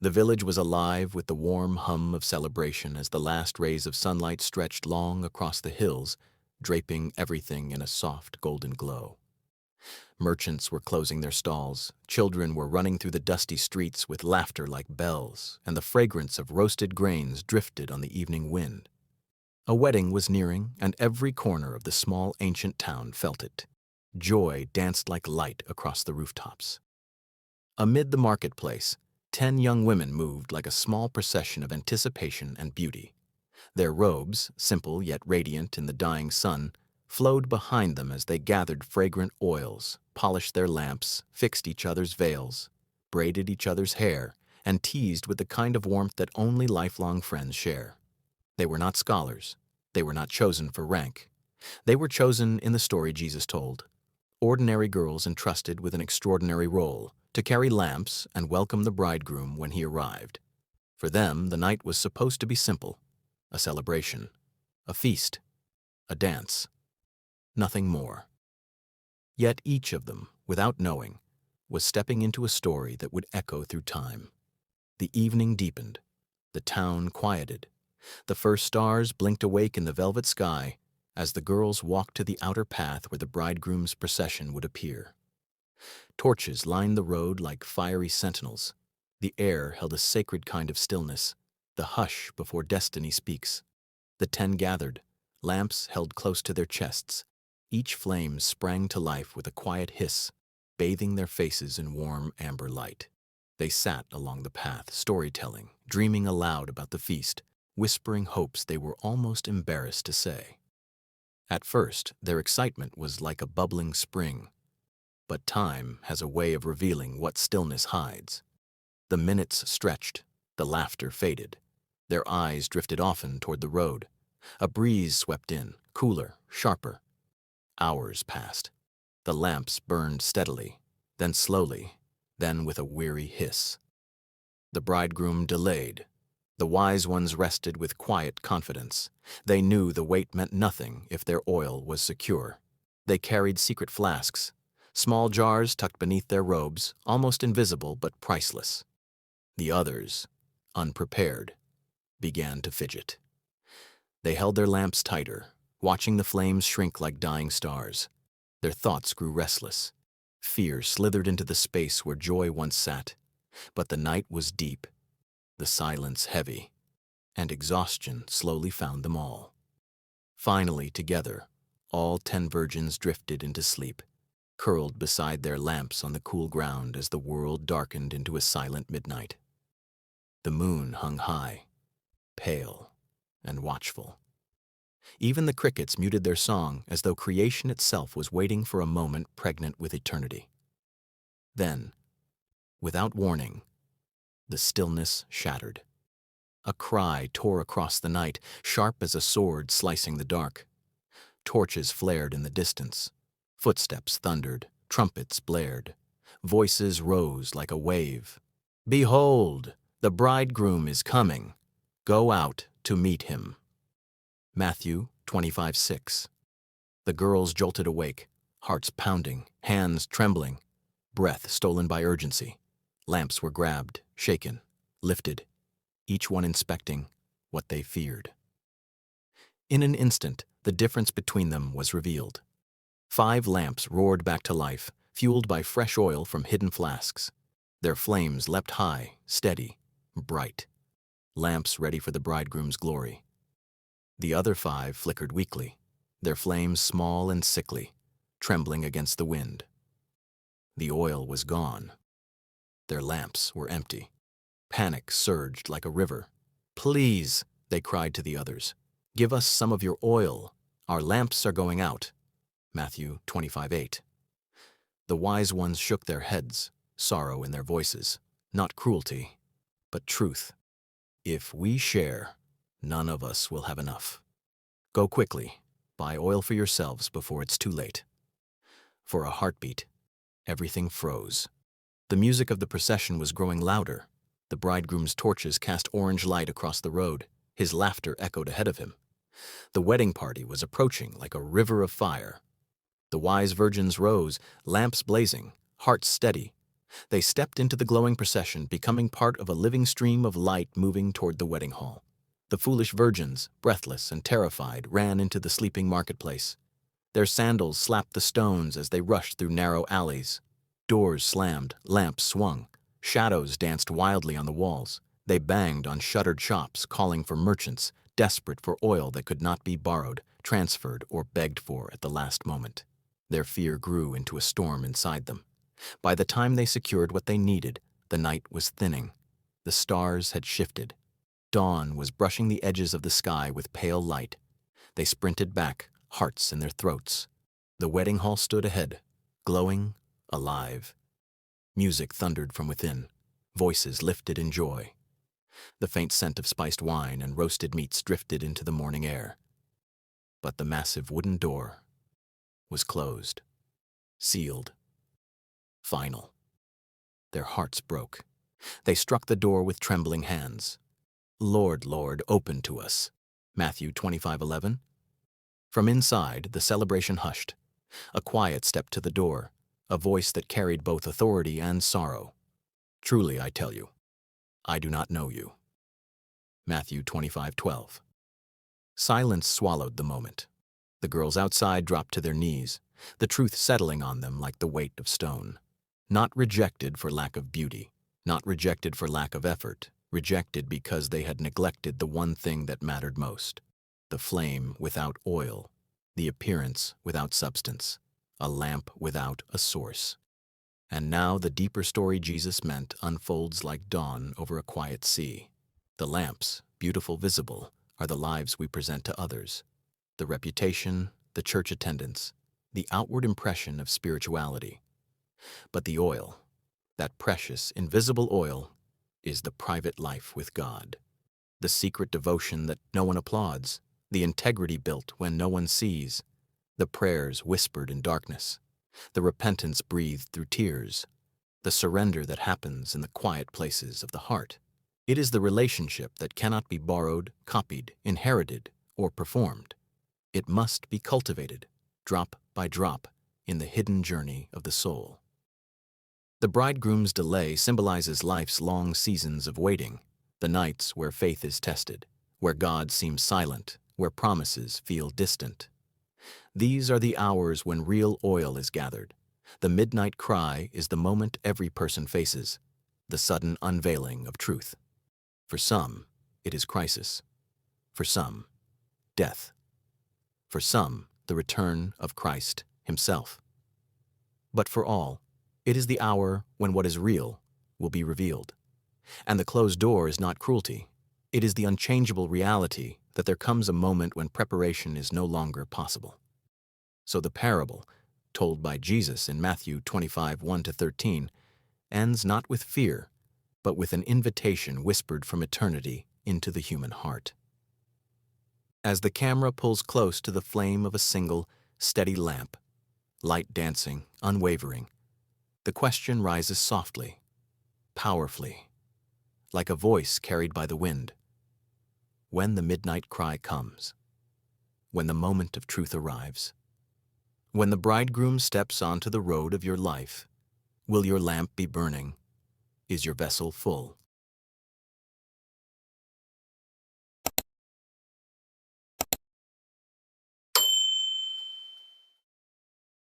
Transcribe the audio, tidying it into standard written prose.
The village was alive with the warm hum of celebration as the last rays of sunlight stretched long across the hills, draping everything in a soft golden glow. Merchants were closing their stalls, children were running through the dusty streets with laughter like bells, and the fragrance of roasted grains drifted on the evening wind. A wedding was nearing, and every corner of the small ancient town felt it. Joy danced like light across the rooftops. Amid the marketplace, 10 young women moved like a small procession of anticipation and beauty. Their robes, simple yet radiant in the dying sun, flowed behind them as they gathered fragrant oils, polished their lamps, fixed each other's veils, braided each other's hair, and teased with the kind of warmth that only lifelong friends share. They were not scholars. They were not chosen for rank. They were chosen in the story Jesus told. Ordinary girls entrusted with an extraordinary role, to carry lamps and welcome the bridegroom when he arrived. For them, the night was supposed to be simple, a celebration, a feast, a dance, nothing more. Yet each of them, without knowing, was stepping into a story that would echo through time. The evening deepened, the town quieted, the first stars blinked awake in the velvet sky as the girls walked to the outer path where the bridegroom's procession would appear. Torches lined the road like fiery sentinels. The air held a sacred kind of stillness, the hush before destiny speaks. The 10 gathered, lamps held close to their chests. Each flame sprang to life with a quiet hiss, bathing their faces in warm amber light. They sat along the path, storytelling, dreaming aloud about the feast, whispering hopes they were almost embarrassed to say. At first, their excitement was like a bubbling spring. But time has a way of revealing what stillness hides. The minutes stretched, the laughter faded. Their eyes drifted often toward the road. A breeze swept in, cooler, sharper. Hours passed. The lamps burned steadily, then slowly, then with a weary hiss. The bridegroom delayed. The wise ones rested with quiet confidence. They knew the wait meant nothing if their oil was secure. They carried secret flasks, small jars tucked beneath their robes, almost invisible but priceless. The others, unprepared, began to fidget. They held their lamps tighter, watching the flames shrink like dying stars. Their thoughts grew restless. Fear slithered into the space where joy once sat. But the night was deep, the silence heavy, and exhaustion slowly found them all. Finally, together, all 10 virgins drifted into sleep, curled beside their lamps on the cool ground as the world darkened into a silent midnight. The moon hung high, pale and watchful. Even the crickets muted their song as though creation itself was waiting for a moment pregnant with eternity. Then, without warning, the stillness shattered. A cry tore across the night, sharp as a sword slicing the dark. Torches flared in the distance. Footsteps thundered, trumpets blared. Voices rose like a wave. "Behold, the bridegroom is coming. Go out to meet him." Matthew 25:6. The girls jolted awake, hearts pounding, hands trembling, breath stolen by urgency. Lamps were grabbed, shaken, lifted, each one inspecting what they feared. In an instant, the difference between them was revealed. 5 lamps roared back to life, fueled by fresh oil from hidden flasks. Their flames leapt high, steady, bright. Lamps ready for the bridegroom's glory. The other 5 flickered weakly, their flames small and sickly, trembling against the wind. The oil was gone. Their lamps were empty. Panic surged like a river. "Please," they cried to the others, "give us some of your oil. Our lamps are going out." Matthew 25:8. The wise ones shook their heads, sorrow in their voices, not cruelty, but truth. If we share, none of us will have enough. Go quickly, buy oil for yourselves before it's too late. For a heartbeat, everything froze. The music of the procession was growing louder. The bridegroom's torches cast orange light across the road. His laughter echoed ahead of him. The wedding party was approaching like a river of fire. The wise virgins rose, lamps blazing, hearts steady. They stepped into the glowing procession, becoming part of a living stream of light moving toward the wedding hall. The foolish virgins, breathless and terrified, ran into the sleeping marketplace. Their sandals slapped the stones as they rushed through narrow alleys. Doors slammed, lamps swung, shadows danced wildly on the walls. They banged on shuttered shops, calling for merchants, desperate for oil that could not be borrowed, transferred, or begged for at the last moment. Their fear grew into a storm inside them. By the time they secured what they needed, the night was thinning. The stars had shifted. Dawn was brushing the edges of the sky with pale light. They sprinted back, hearts in their throats. The wedding hall stood ahead, glowing, alive. Music thundered from within. Voices lifted in joy. The faint scent of spiced wine and roasted meats drifted into the morning air. But the massive wooden door was closed, sealed, final. Their hearts broke. They struck the door with trembling hands. "Lord, Lord, open to us." Matthew 25:11. From inside, the celebration hushed. A quiet stepped to the door, a voice that carried both authority and sorrow. "Truly, I tell you, I do not know you." Matthew 25:12. Silence swallowed the moment. The girls outside dropped to their knees, the truth settling on them like the weight of stone. Not rejected for lack of beauty, not rejected for lack of effort, rejected because they had neglected the one thing that mattered most: the flame without oil, the appearance without substance, a lamp without a source. And now the deeper story Jesus meant unfolds like dawn over a quiet sea. The lamps, beautiful visible, are the lives we present to others. The reputation, the church attendance, the outward impression of spirituality. But the oil, that precious, invisible oil, is the private life with God. The secret devotion that no one applauds, the integrity built when no one sees, the prayers whispered in darkness, the repentance breathed through tears, the surrender that happens in the quiet places of the heart. It is the relationship that cannot be borrowed, copied, inherited, or performed. It must be cultivated, drop by drop, in the hidden journey of the soul. The bridegroom's delay symbolizes life's long seasons of waiting, the nights where faith is tested, where God seems silent, where promises feel distant. These are the hours when real oil is gathered. The midnight cry is the moment every person faces, the sudden unveiling of truth. For some, it is crisis. For some, death. For some, the return of Christ himself. But for all, it is the hour when what is real will be revealed. And the closed door is not cruelty. It is the unchangeable reality that there comes a moment when preparation is no longer possible. So the parable, told by Jesus in Matthew 25:1-13, ends not with fear, but with an invitation whispered from eternity into the human heart. As the camera pulls close to the flame of a single, steady lamp, light dancing, unwavering, the question rises softly, powerfully, like a voice carried by the wind. When the midnight cry comes, when the moment of truth arrives, when the bridegroom steps onto the road of your life, will your lamp be burning? Is your vessel full?